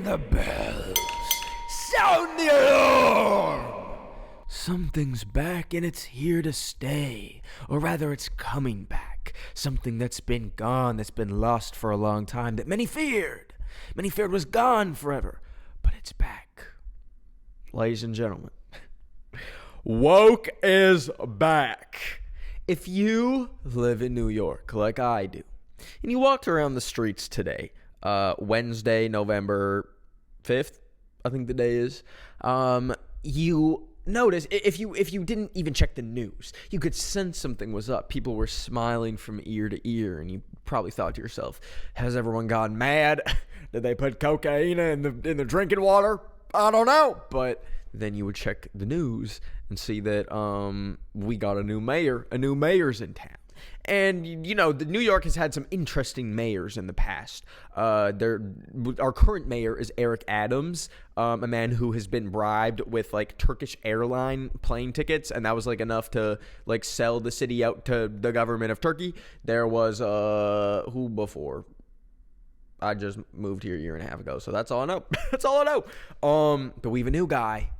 The bells. Sound the alarm! Something's back and it's here to stay. Or rather, it's coming back. Something that's been gone, that's been lost for a long time, that many feared. Many feared was gone forever. But it's back. Ladies and gentlemen, woke is back. If you live in New York like I do, and you walked around the streets today, Wednesday, November 5th, I think the day is, you notice, if you didn't even check the news, you could sense something was up. People were smiling from ear to ear, and you probably thought to yourself, has everyone gone mad? Did they put cocaine in the drinking water? I don't know. But then you would check the news and see that we got a new mayor. A new mayor's in town. And, you know, New York has had some interesting mayors in the past. Our current mayor is Eric Adams, a man who has been bribed with, like, Turkish airline plane tickets, and that was, like, enough to, like, sell the city out to the government of Turkey. There was, who before? I just moved here a year and a half ago, so that's all I know. That's all I know. But we have a new guy,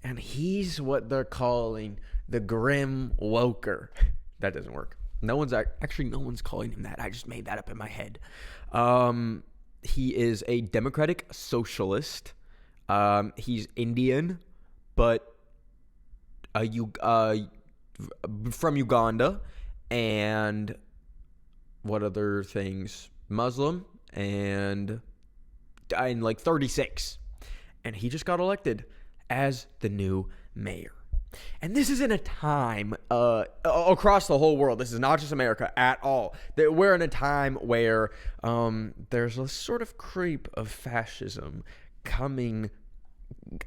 and he's what they're calling the Grim Woker. That doesn't work. No one's calling him that. I just made that up in my head. He is a democratic socialist. He's Indian, but from Uganda, and what other things? Muslim, and like 36. And he just got elected as the new mayor. And this is in a time across the whole world. This is not just America at all. We're in a time where there's a sort of creep of fascism coming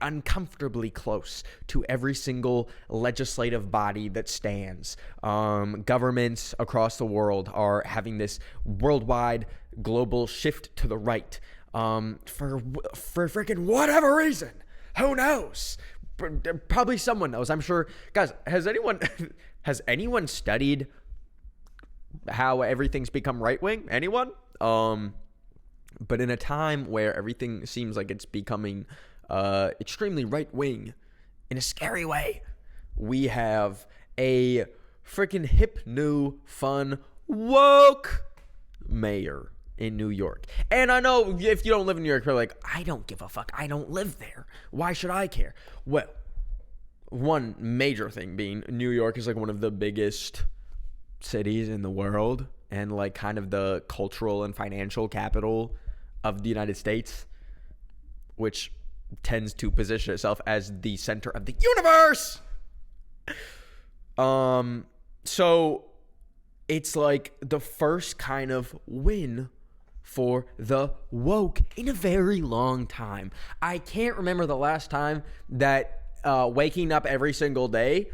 uncomfortably close to every single legislative body that stands. Governments across the world are having this worldwide global shift to the right for freaking whatever reason. Who knows? Probably someone knows. I'm sure. Guys, has anyone studied how everything's become right wing? Anyone? But in a time where everything seems like it's becoming extremely right wing in a scary way, we have a freaking hip, new, fun, woke mayor in New York. And I know if you don't live in New York, you're like, I don't give a fuck. I don't live there. Why should I care? Well, one major thing being New York is like one of the biggest cities in the world, and like kind of the cultural and financial capital of the United States, which tends to position itself as the center of the universe. So it's like the first kind of win for the woke in a very long time. I can't remember the last time that waking up every single day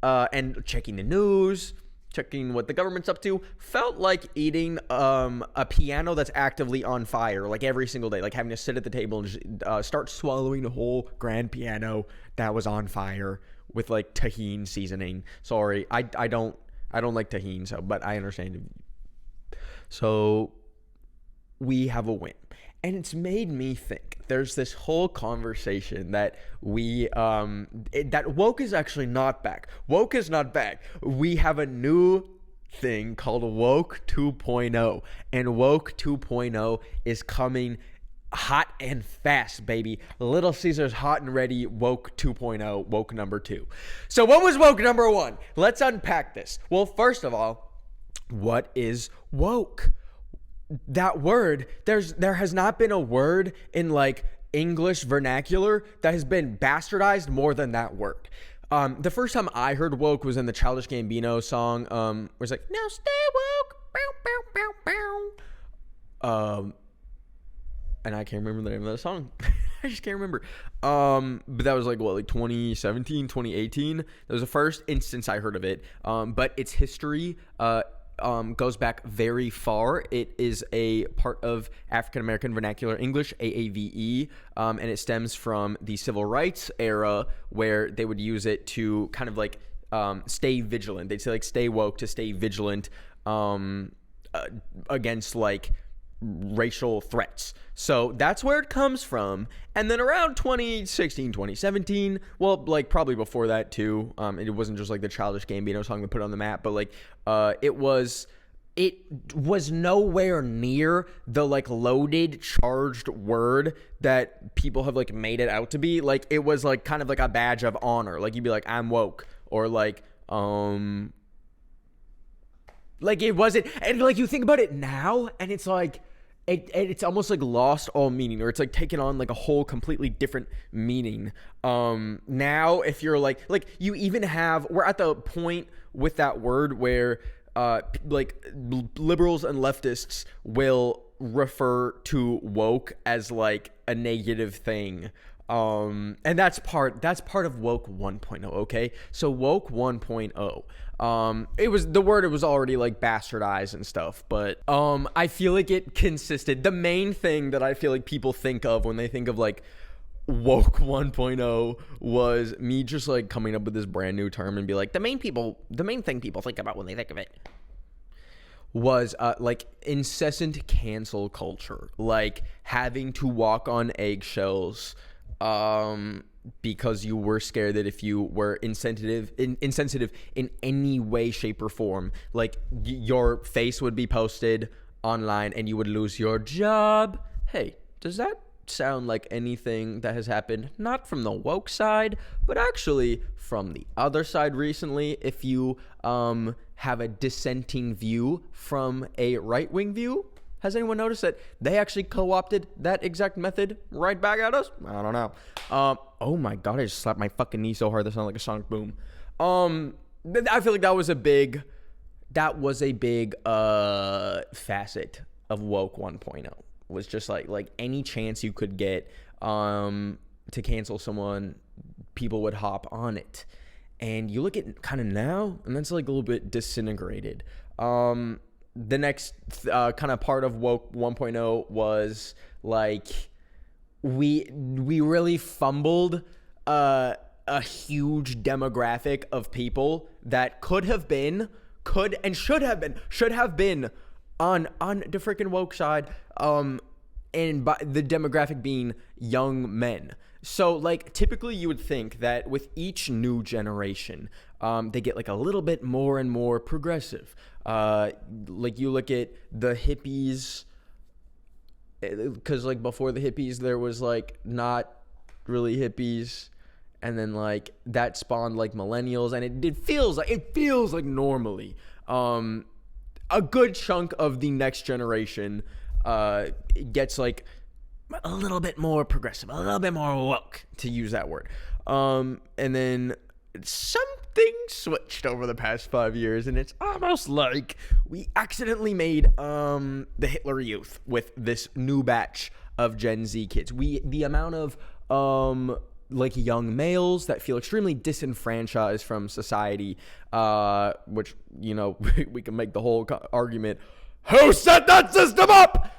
and checking the news, checking what the government's up to, felt like eating a piano that's actively on fire, like every single day, like having to sit at the table and start swallowing a whole grand piano that was on fire with like tahini seasoning. Sorry, I don't like tahini, so, but I understand. So we have a win. And it's made me think. There's this whole conversation that that woke is actually not back. Woke is not back. We have a new thing called Woke 2.0. And Woke 2.0 is coming hot and fast, baby. Little Caesar's hot and ready. Woke 2.0. Woke number 2. So what was woke number 1? Let's unpack this. Well, first of all, what is woke? That word, there has not been a word in like English vernacular that has been bastardized more than that word. The first time I heard woke was in the Childish Gambino song, where it's like, now stay woke, bow, bow, bow, bow. And I can't remember the name of that song. I just can't remember. But that was like, what, like 2017, 2018? That was the first instance I heard of it. But its history, goes back very far. It is a part of African American Vernacular English, AAVE, and it stems from the Civil Rights era, where they would use it to kind of like stay vigilant. They'd say like stay woke, to stay vigilant against like racial threats. So that's where it comes from. And then around 2016, 2017, well, like probably before that too. It wasn't just like the Childish Gambino song that put it on the map, but like it was nowhere near the like loaded, charged word that people have like made it out to be. Like it was like kind of like a badge of honor. Like you'd be like, I'm woke, or like it wasn't. And like you think about it now, and it's like it's almost like lost all meaning, or it's like taken on like a whole completely different meaning. Now if you're like you even have, we're at the point with that word where like liberals and leftists will refer to woke as like a negative thing. And that's part of woke 1.0. Okay. So woke 1.0, it was already like bastardized and stuff, but, I feel like it consisted. The main thing that I feel like people think of when they think of like woke 1.0 was me just like coming up with this brand new term and be like, the main thing people think about when they think of it was like incessant cancel culture, like having to walk on eggshells because you were scared that if you were insensitive in any way, shape, or form, like your face would be posted online and you would lose your job. Hey, does that sound like anything that has happened, not from the woke side, but actually from the other side recently? If you have a dissenting view from a right-wing view, has anyone noticed that they actually co-opted that exact method right back at us? I don't know. Oh my god, I just slapped my fucking knee so hard that sounded like a sonic boom. I feel like that was a big facet of woke 1.0. Was just like any chance you could get to cancel someone, people would hop on it. And you look at kind of now, and that's like a little bit disintegrated. The next kind of part of woke 1.0 was like we really fumbled a huge demographic of people that should have been on the freaking woke side, and by the demographic being young men. So like typically you would think that with each new generation, they get like a little bit more and more progressive. Like you look at the hippies, because like before the hippies there was like not really hippies, and then like that spawned like millennials, and it feels like normally a good chunk of the next generation gets like a little bit more progressive, a little bit more woke, to use that word. And then something switched over the past 5 years, and it's almost like we accidentally made the Hitler Youth with this new batch of Gen Z kids. The amount of like young males that feel extremely disenfranchised from society, which, you know, we can make the whole argument, who set that system up?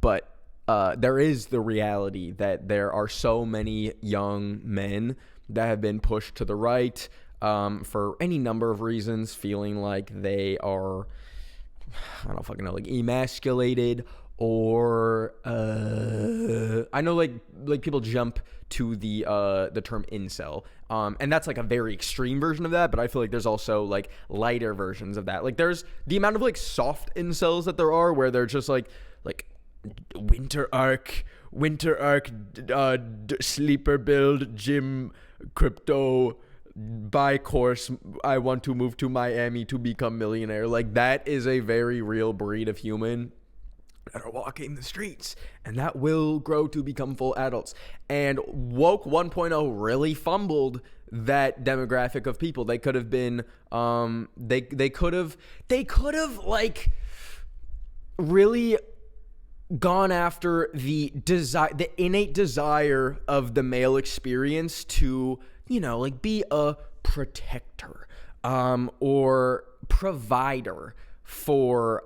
But there is the reality that there are so many young men that have been pushed to the right for any number of reasons, feeling like they are, I don't fucking know, like emasculated, or I know like people jump to the term incel, and that's like a very extreme version of that, but I feel like there's also like lighter versions of that. Like there's the amount of like soft incels that there are, where they're just like winter arc, sleeper build, gym, crypto, buy course, I want to move to Miami to become millionaire. Like that is a very real breed of human that are walking the streets, and that will grow to become full adults. And woke 1.0 really fumbled that demographic of people. They could have been they could have like really gone after the innate desire of the male experience to, you know, like be a protector or provider for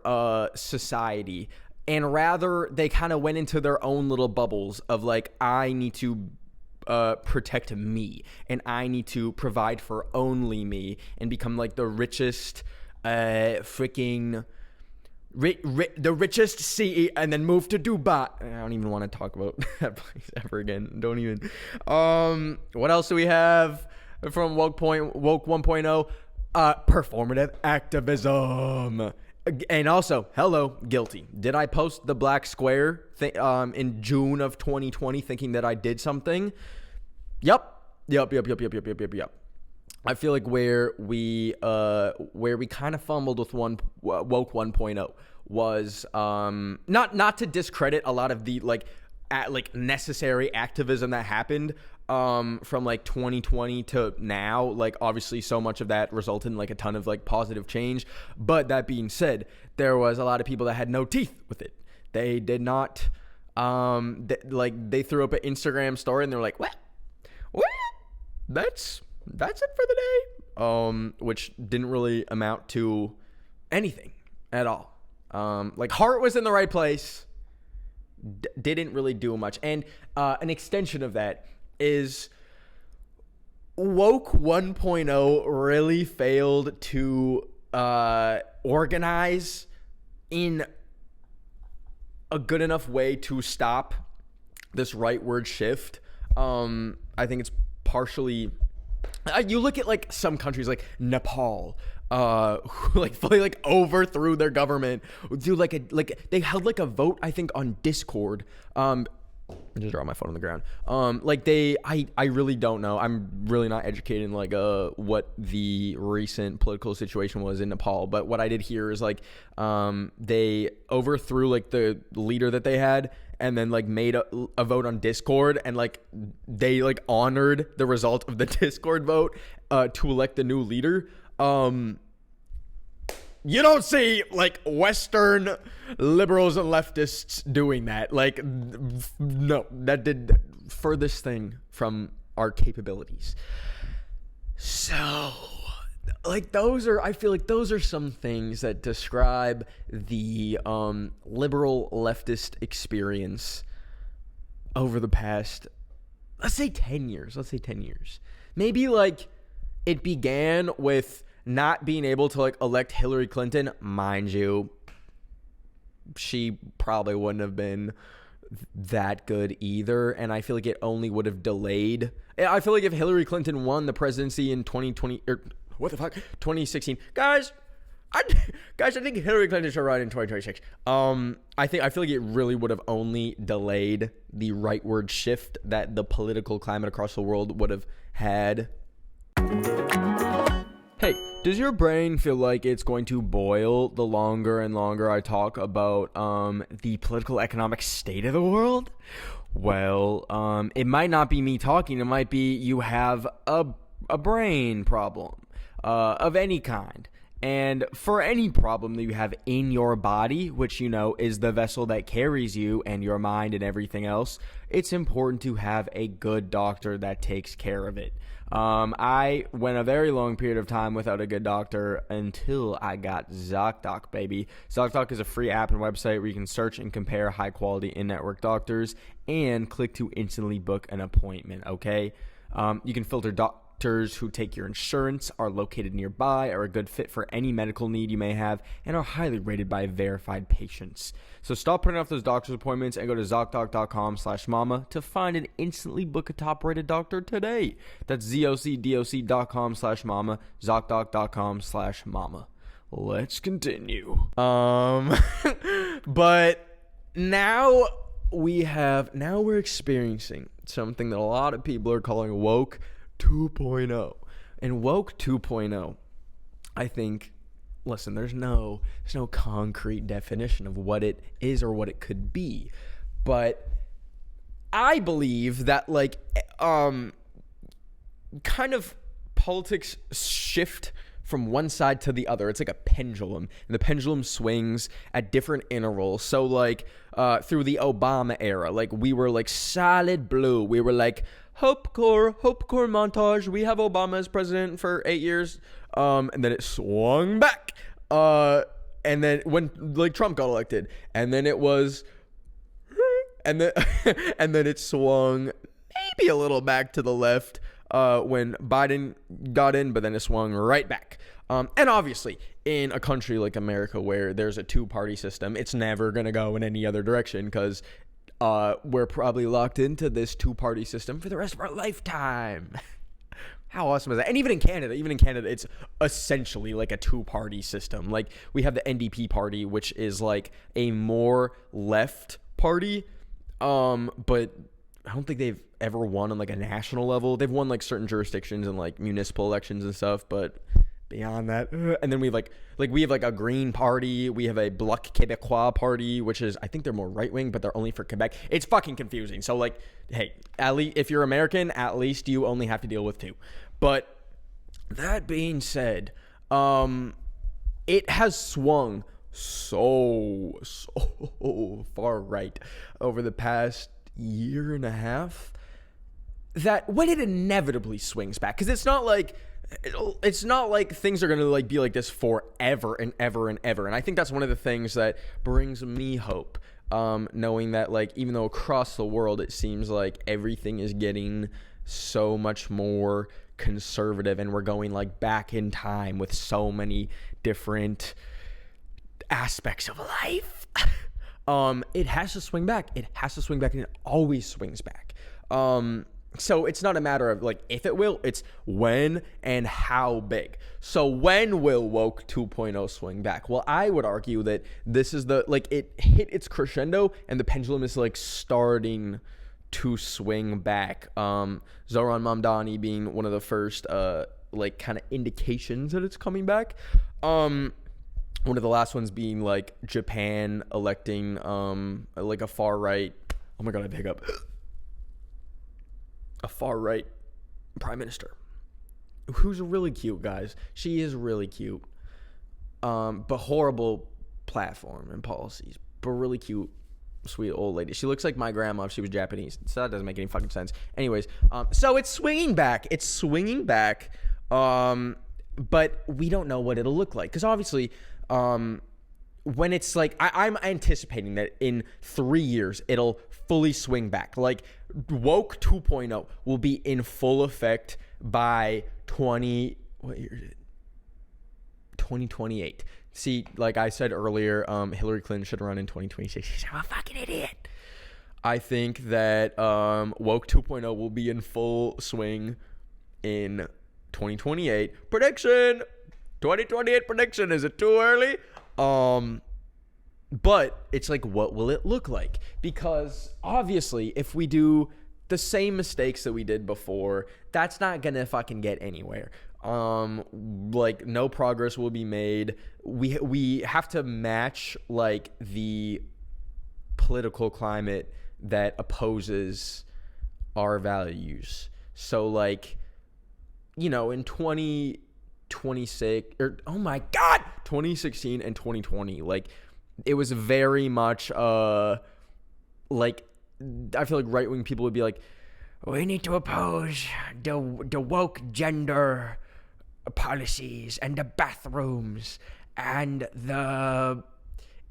society. And rather, they kind of went into their own little bubbles of like, I need to protect me, and I need to provide for only me, and become like the richest freaking the richest city, and then moved to Dubai. I don't even want to talk about that place ever again. Don't even. What else do we have from Woke 1.0? Performative activism. And also, hello, guilty. Did I post the black square in June of 2020 thinking that I did something? Yep. I feel like where we kind of fumbled with Woke 1.0 was not to discredit a lot of the necessary activism that happened from like 2020 to now. Like, obviously so much of that resulted in like a ton of like positive change, but that being said, there was a lot of people that had no teeth with it. They did not they threw up an Instagram story and they're like, well, that's it for the day, which didn't really amount to anything at all. Like, heart was in the right place, didn't really do much. And an extension of that is Woke 1.0 really failed to organize in a good enough way to stop this rightward shift. I think it's partially, you look at like some countries like Nepal, who like fully like overthrew their government. Do they held like a vote, I think, on Discord. I just dropped my phone on the ground. I really don't know. I'm really not educated in like what the recent political situation was in Nepal. But what I did hear is like they overthrew like the leader that they had, and then like made a vote on Discord, and like they like honored the result of the Discord vote to elect the new leader. You don't see like Western liberals and leftists doing that. Like, no, that did furthest thing from our capabilities. So, like, I feel like those are some things that describe the liberal leftist experience over the past, let's say 10 years. Maybe like it began with not being able to like elect Hillary Clinton. Mind you, she probably wouldn't have been that good either, and I feel like it only would have delayed. I feel like if Hillary Clinton won the presidency in 2016, guys, I think Hillary Clinton should run in 2026. I feel like it really would have only delayed the rightward shift that the political climate across the world would have had. Hey, does your brain feel like it's going to boil the longer and longer I talk about the political economic state of the world? Well, it might not be me talking. It might be you have a brain problem of any kind. And for any problem that you have in your body, which you know is the vessel that carries you and your mind and everything else, it's important to have a good doctor that takes care of it. I went a very long period of time without a good doctor until I got ZocDoc, baby. ZocDoc is a free app and website where you can search and compare high-quality in-network doctors and click to instantly book an appointment, okay? You can filter doctors who take your insurance, are located nearby, are a good fit for any medical need you may have, and are highly rated by verified patients. So stop putting off those doctor's appointments and go to ZocDoc.com/mama to find and instantly book a top-rated doctor today. That's ZocDoc.com/mama, ZocDoc.com/mama. Let's continue. But now we're experiencing something that a lot of people are calling woke 2.0. And woke 2.0, I think, listen, there's no concrete definition of what it is or what it could be. But I believe that like kind of politics shift from one side to the other. It's like a pendulum, and the pendulum swings at different intervals. So like through the Obama era, like we were like solid blue. We were like Hope Corps montage. We have Obama as president for 8 years. And then it swung back. And then when like Trump got elected, and then it was, and then it swung maybe a little back to the left when Biden got in, but then it swung right back. And obviously, in a country like America where there's a two-party system, it's never going to go in any other direction because we're probably locked into this two-party system for the rest of our lifetime. How awesome is that? And even in Canada, it's essentially like a two-party system. Like, we have the NDP party, which is like a more left party, but I don't think they've ever won on like a national level. They've won like certain jurisdictions and like municipal elections and stuff, but beyond that, and then we have like a Green Party, we have a Bloc Québécois party, which is, I think they're more right wing, but they're only for Quebec. It's fucking confusing. So like, hey, at least if you're American, at least you only have to deal with two. But that being said, it has swung so far right over the past year and a half that when it inevitably swings back, because it's not like things are going to like be like this forever and ever and ever. And I think that's one of the things that brings me hope, knowing that like even though across the world it seems like everything is getting so much more conservative and we're going like back in time with so many different aspects of life, it has to swing back. It has to swing back, and it always swings back. So it's not a matter of like if it will, it's when and how big. So when will woke 2.0 swing back? Well, I would argue that this is it hit its crescendo and the pendulum is like starting to swing back. Zoran Mamdani being one of the first like kind of indications that it's coming back. One of the last ones being like Japan electing like a far right. Oh my god, I pick up. A far right prime minister who's really cute, guys. She is really cute, but horrible platform and policies, but really cute, sweet old lady. She looks like my grandma if she was Japanese, so that doesn't make any fucking sense. Anyways, so it's swinging back, but we don't know what it'll look like, because obviously when it's like, I'm anticipating that in 3 years it'll fully swing back. Like, woke 2.0 will be in full effect by 2028. See, like I said earlier, Hillary Clinton should run in 2026. She's a fucking idiot. I think that woke 2.0 will be in full swing in 2028. Prediction! 2028 prediction. Is it too early? But it's like, what will it look like? Because obviously, if we do the same mistakes that we did before, that's not gonna fucking get anywhere. Like, no progress will be made. We have to match like the political climate that opposes our values. So like, you know, in 2016 and 2020, like, it was very much like, I feel like right-wing people would be like, we need to oppose the woke gender policies and the bathrooms and the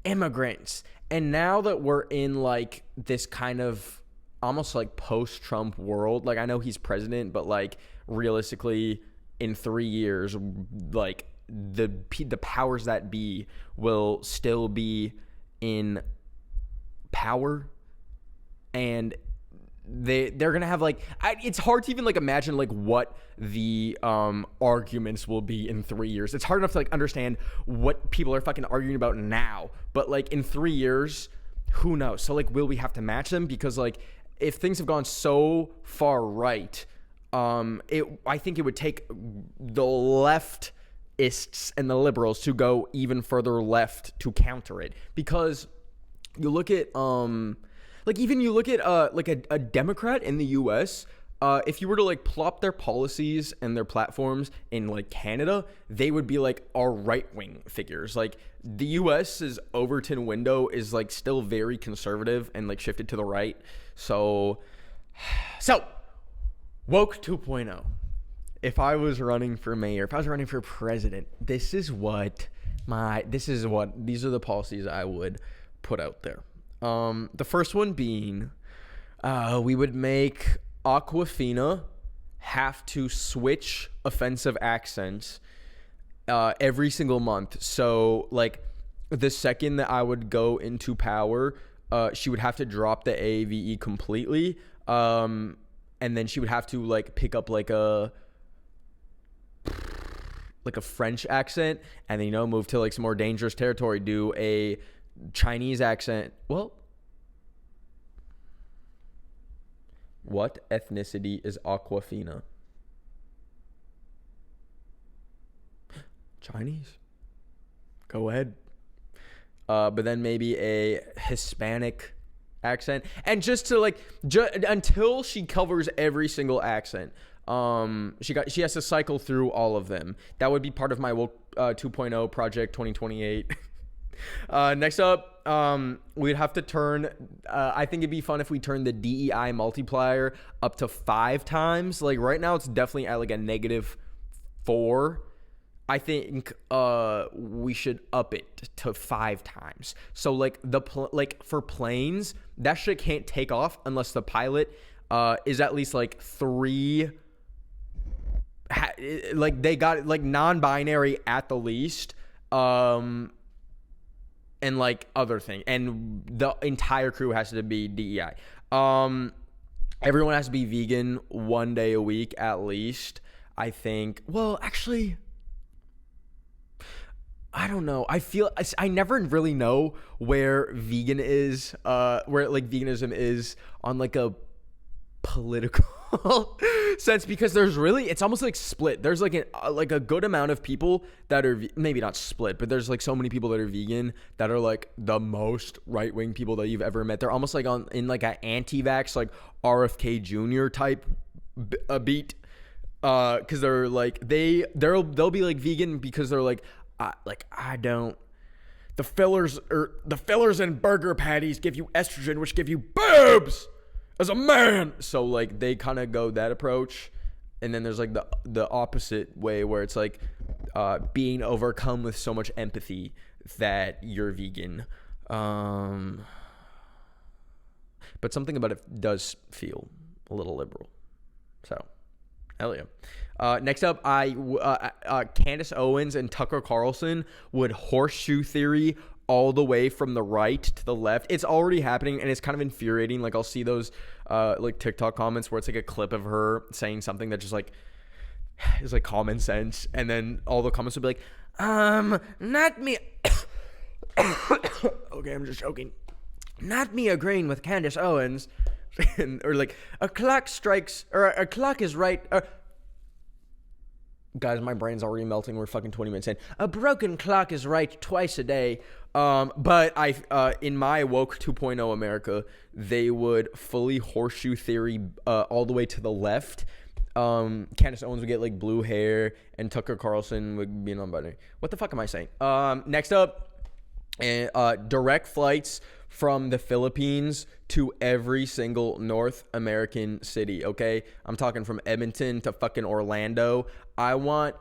immigrants. And now that we're in like this kind of almost like post-Trump world, like, I know he's president, but like realistically in 3 years, like the powers that be will still be in power, and they're gonna have like, it's hard to even like imagine like what the arguments will be in 3 years. It's hard enough to like understand what people are fucking arguing about now, but like in 3 years, who knows? So like, will we have to match them? Because like, if things have gone so far right, I think it would take the leftists and the liberals to go even further left to counter it. Because you look at like a Democrat in the US, if you were to like plop their policies and their platforms in like Canada, they would be like our right-wing figures. Like, the US's Overton window is like still very conservative and like shifted to the right. So woke 2.0. If I was running for mayor, if I was running for president, these are the policies I would put out there. The first one being, we would make Aquafina have to switch offensive accents every single month. So like the second that I would go into power, she would have to drop the AAVE completely. And then she would have to like pick up like a French accent, and then, you know, move to like some more dangerous territory, do a Chinese accent. Well, what ethnicity is Aquafina? Chinese? Go ahead. But then maybe a Hispanic accent, and just to like until she covers every single accent, she has to cycle through all of them. That would be part of my woke 2.0 project 2028. Next up, we'd have to turn, I think it'd be fun if we turn the DEI multiplier up to 5 times. Like right now it's definitely at like a -4. I think we should up it to 5 times. So like for planes, that shit can't take off unless the pilot is at least like 3, like they got like non-binary at the least, and like other thing, and the entire crew has to be DEI. Everyone has to be vegan 1 day a week at least, I think. Well, actually, I don't know. I never really know where vegan is, where like veganism is on like a political sense, because it's almost like split. There's like a good amount of people that are maybe not split, but there's like so many people that are vegan that are like the most right-wing people that you've ever met. They're almost like in like an anti-vax, like RFK Jr. type beat, because they're like they'll be like vegan because they're like, the fillers in burger patties give you estrogen, which give you boobs as a man. So like they kind of go that approach. And then there's like the opposite way where it's like being overcome with so much empathy that you're vegan. But something about it does feel a little liberal. So hell yeah. Next up, Candace Owens and Tucker Carlson would horseshoe theory all the way from the right to the left. It's already happening, and it's kind of infuriating. Like I'll see those like TikTok comments where it's like a clip of her saying something that just like is like common sense, and then all the comments would be like, not me. Okay, I'm just joking. Not me agreeing with Candace Owens, or like a clock strikes, or a clock is right. Guys, my brain's already melting. We're fucking 20 minutes in. A broken clock is right twice a day. But in my woke 2.0 America, they would fully horseshoe theory all the way to the left. Candace Owens would get like blue hair, and Tucker Carlson would be non-binary. What the fuck am I saying? Next up, direct flights from the Philippines to every single North American city, okay? I'm talking from Edmonton to fucking Orlando. Even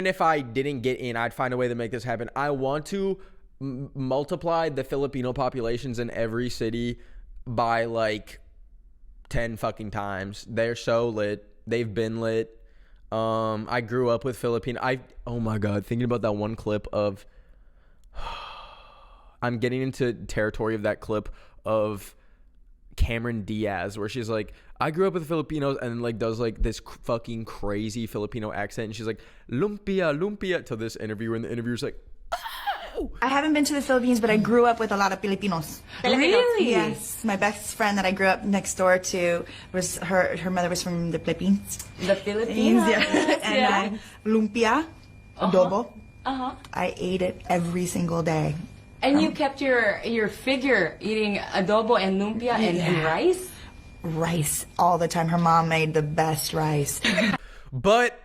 if I didn't get in, I'd find a way to make this happen. I want to multiply the Filipino populations in every city by like 10 fucking times. They're so lit. They've been lit. I grew up with Filipino. Oh my God, thinking about that one clip of... I'm getting into territory of that clip of Cameron Diaz where she's like, I grew up with Filipinos, and like does like this fucking crazy Filipino accent, and she's like, lumpia, lumpia, to this interviewer, and the interviewer's like, oh. I haven't been to the Philippines, but I grew up with a lot of Filipinos. Really? Yes. My best friend that I grew up next door to was her mother was from the Philippines. The Philippines? Yeah. And lumpia, adobo. I ate it every single day. And you kept your figure eating adobo and lumpia and rice? Rice all the time. Her mom made the best rice. But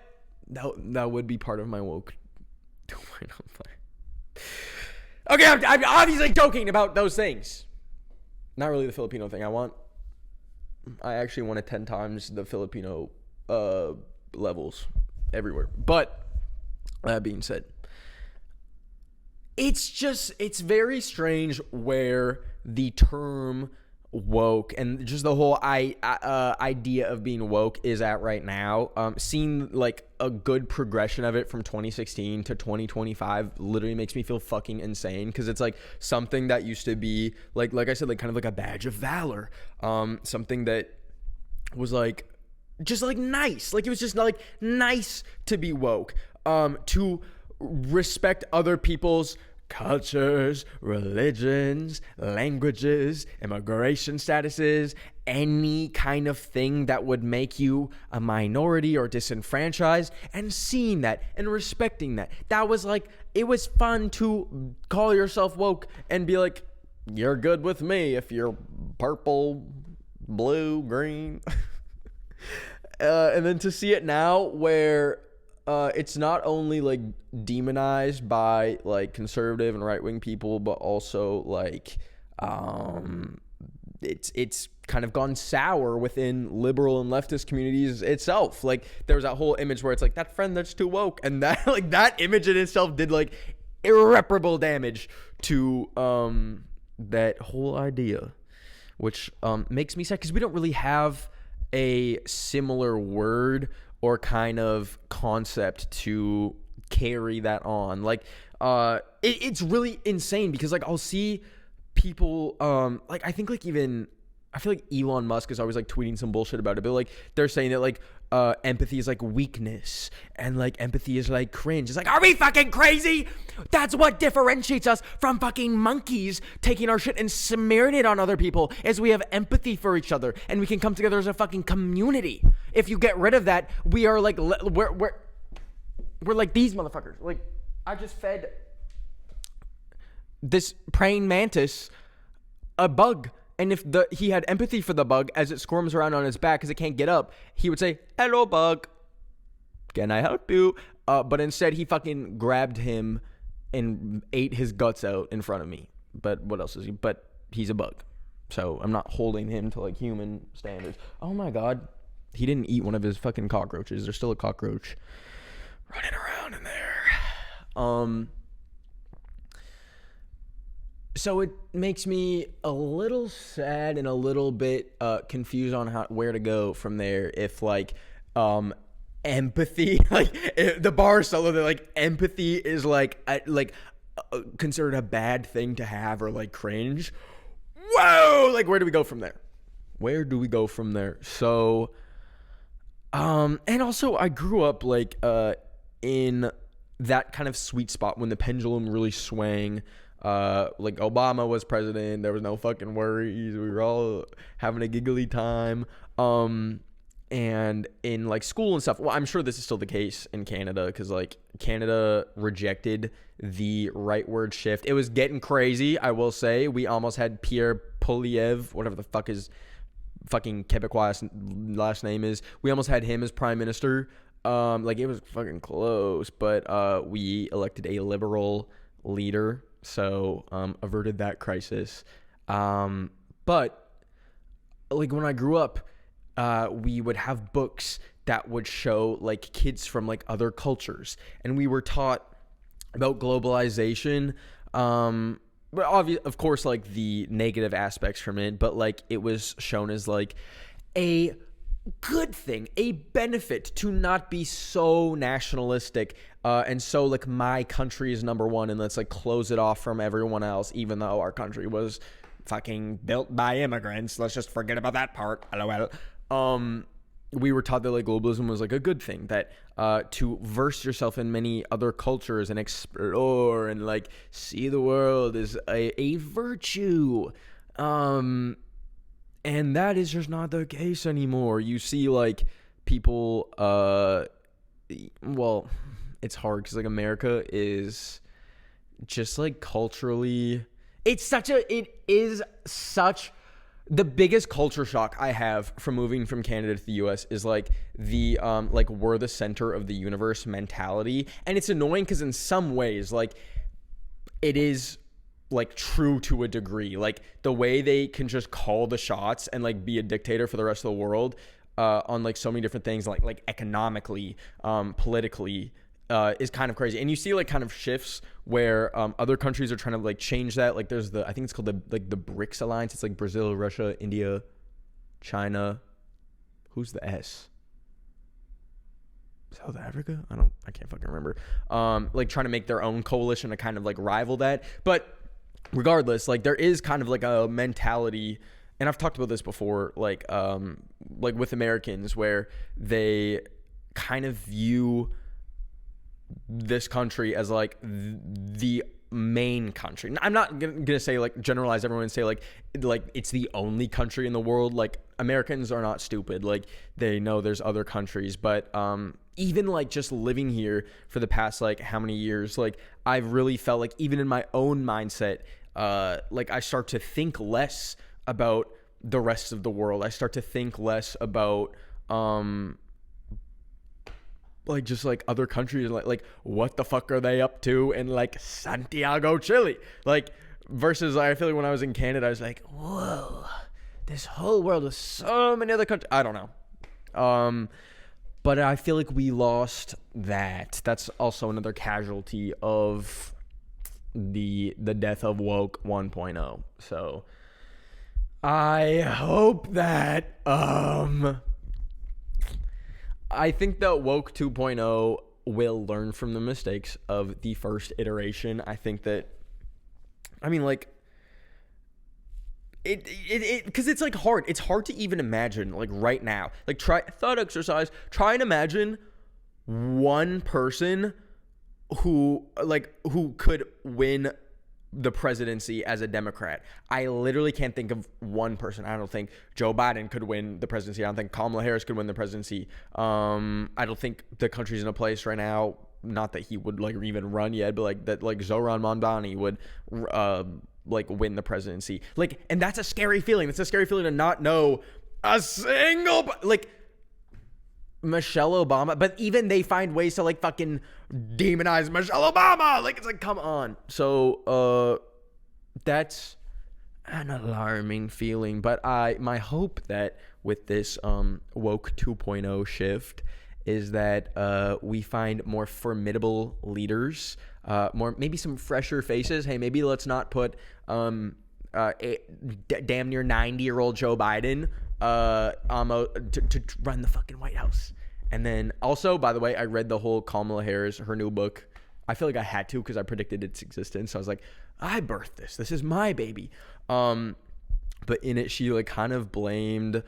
that would be part of my woke 2.0 plan. Okay, I'm obviously joking about those things. Not really the Filipino thing. I actually wanted 10 times the Filipino levels everywhere. But that being said, it's very strange where the term woke and just the whole idea of being woke is at right now. Seeing like a good progression of it from 2016 to 2025 literally makes me feel fucking insane, because it's like something that used to be like I said, like kind of like a badge of valor, something that was like just like nice, like it was just like nice to be woke, to respect other people's cultures, religions, languages, immigration statuses, any kind of thing that would make you a minority or disenfranchised, and seeing that and respecting that. That was like, it was fun to call yourself woke and be like, you're good with me if you're purple, blue, green. And then to see it now where it's not only like demonized by like conservative and right-wing people, but also like it's kind of gone sour within liberal and leftist communities itself. Like there was that whole image where it's like that friend that's too woke, and that like that image in itself did like irreparable damage to that whole idea, which makes me sad, because we don't really have a similar word or kind of concept to carry that on. Like it's really insane, because like I'll see people like I think like even I feel like Elon Musk is always like tweeting some bullshit about it, but like they're saying that like empathy is like weakness and like empathy is like cringe. It's like, are we fucking crazy? That's what differentiates us from fucking monkeys taking our shit and smearing it on other people, is we have empathy for each other and we can come together as a fucking community. If you get rid of that, we are like we're like these motherfuckers. Like I just fed this praying mantis a bug, and if he had empathy for the bug as it squirms around on his back because it can't get up, he would say, "Hello, bug. Can I help you?" But instead, he fucking grabbed him and ate his guts out in front of me. But what else is he? But he's a bug, so I'm not holding him to like human standards. Oh my god, he didn't eat one of his fucking cockroaches. There's still a cockroach running around in there. So it makes me a little sad and a little bit confused on where to go from there. If like empathy, like the bar is so low that like empathy is like considered a bad thing to have, or like cringe. Whoa! Like where do we go from there? Where do we go from there? So, and also I grew up like in that kind of sweet spot when the pendulum really swang. Like Obama was president, there was no fucking worries, we were all having a giggly time, and in like school and stuff. Well, I'm sure this is still the case in Canada, because like Canada rejected the rightward shift. It was getting crazy, I will say. We almost had Pierre Poilievre, whatever the fuck his fucking Quebecois last name is, we almost had him as prime minister. Like it was fucking close, but we elected a liberal leader, so averted that crisis. But like when I grew up, we would have books that would show like kids from like other cultures, and we were taught about globalization, but of course like the negative aspects from it, but like it was shown as like a good thing, a benefit to not be so nationalistic, and so like my country is number one and let's like close it off from everyone else, even though our country was fucking built by immigrants. Let's just forget about that part. LOL. We were taught that like globalism was like a good thing, that to verse yourself in many other cultures and explore and like see the world is a virtue. And that is just not the case anymore. You see like people, well, it's hard because like America is just like culturally, it is such the biggest culture shock I have from moving from Canada to the US is like the like we're the center of the universe mentality. And it's annoying because in some ways like it is like true to a degree. Like the way they can just call the shots and like be a dictator for the rest of the world on like so many different things, like economically, politically, is kind of crazy. And you see like kind of shifts where other countries are trying to like change that. Like there's I think it's called the BRICS alliance. It's like Brazil, Russia, India, China. Who's the S? South Africa? I can't fucking remember. Like trying to make their own coalition to kind of like rival that. But regardless, like there is kind of like a mentality, and I've talked about this before, like with Americans, where they kind of view this country as like the main country. I'm not gonna say like generalize everyone and say like it's the only country in the world. Like Americans are not stupid. Like they know there's other countries, but even like just living here for the past like how many years, like I've really felt like even in my own mindset, like I start to think less about the rest of the world. I start to think less about like just like other countries, like what the fuck are they up to in like Santiago, Chile? Like versus I feel like when I was in Canada, I was like, whoa, this whole world is so many other countries. I don't know. But I feel like we lost that. That's also another casualty of the death of woke 1.0. So I hope that I think that woke 2.0 will learn from the mistakes of the first iteration. I think that, I mean, like, because it's like hard. It's hard to even imagine, like, right now. Like, try thought exercise. Try and imagine one person who could win the presidency as a Democrat. I literally can't think of one person. I don't think Joe Biden could win the presidency. I don't think Kamala Harris could win the presidency. I don't think the country's in a place right now, not that he would like even run yet, but like that like Zoran Mondani would like win the presidency. Like, and that's a scary feeling. It's a scary feeling to not know a single like Michelle Obama, but even they find ways to like fucking demonize Michelle Obama. Like, it's like, come on. So that's an alarming feeling. But my hope that with this woke 2.0 shift is that we find more formidable leaders, maybe some fresher faces. Hey, maybe let's not put damn near 90-year-old Joe Biden to run the fucking White House. And then also, by the way, I read the whole Kamala Harris, her new book. I feel like I had to because I predicted its existence. So I was like, I birthed this. This is my baby. But in it, she like kind of blamed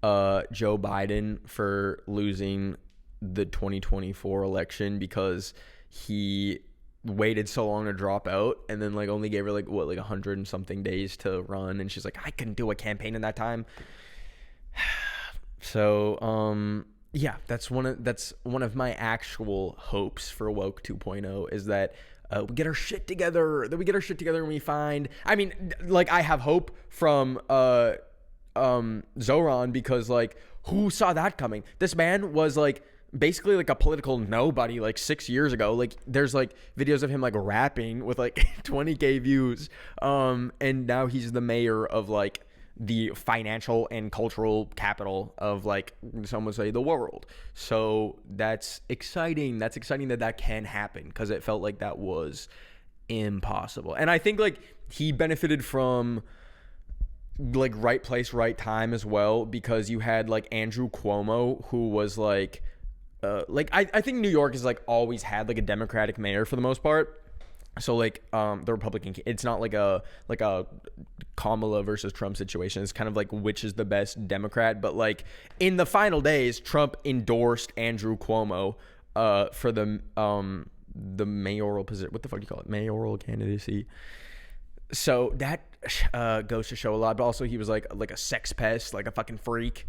Joe Biden for losing the 2024 election because he waited so long to drop out and then like only gave her like 100 and something days to run. And she's like, I couldn't do a campaign in that time. So, yeah, that's one of my actual hopes for woke 2.0 is that we get our shit together. That we get our shit together and we find. I mean, like I have hope from Zoran because like who saw that coming? This man was like basically like a political nobody like 6 years ago. Like there's like videos of him like rapping with like 20K views. And now he's the mayor of like the financial and cultural capital of like some would say the world. So that's exciting. That's exciting that can happen because it felt like that was impossible. And I think like he benefited from like right place, right time as well, because you had like Andrew Cuomo who was like I think New York has like always had like a Democratic mayor for the most part. So like the Republican, it's not like a Kamala versus Trump situation. It's kind of like which is the best Democrat. But like in the final days, Trump endorsed Andrew Cuomo for the mayoral position. What the fuck do you call it? Mayoral candidacy. So that goes to show a lot. But also he was like a sex pest, like a fucking freak.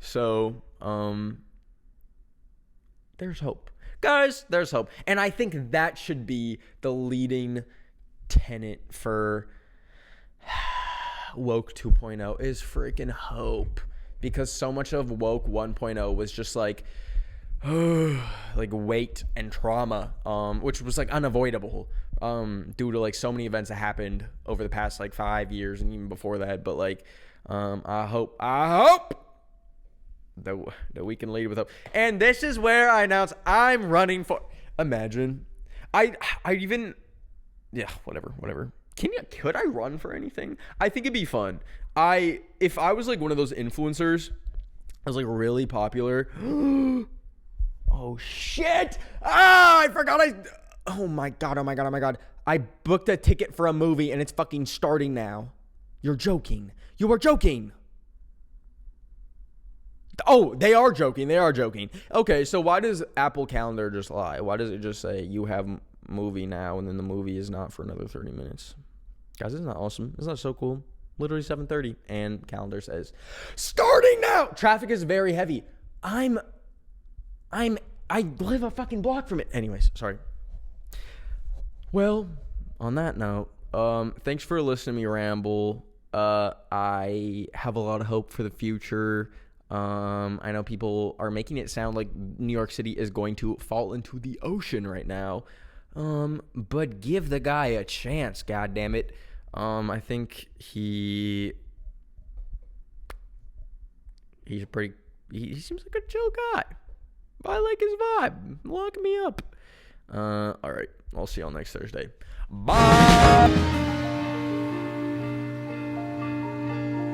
So there's hope. Guys, there's hope. And I think that should be the leading tenet for woke 2.0 is freaking hope. Because so much of woke 1.0 was just like weight and trauma, which was like unavoidable due to like so many events that happened over the past like 5 years and even before that. But like I hope that we can lead with hope. And this is where I announce I'm running for Imagine. Yeah, whatever. Could I run for anything? I think it'd be fun. If I was like one of those influencers, I was like really popular. Oh shit! I forgot oh my god. I booked a ticket for a movie and it's fucking starting now. You're joking. You are joking. Oh, they are joking. Okay, so why does Apple Calendar just lie? Why does it just say you have movie now and then the movie is not for another 30 minutes? Guys, isn't that awesome? Isn't that so cool? Literally 7:30 and calendar says starting now. Traffic is very heavy. I live a fucking block from it. Anyways, sorry. Well, on that note, thanks for listening to me ramble. I have a lot of hope for the future. I know people are making it sound like New York City is going to fall into the ocean right now. But give the guy a chance, goddammit. I think he seems like a chill guy. I like his vibe. Lock me up. All right. I'll see y'all next Thursday. Bye.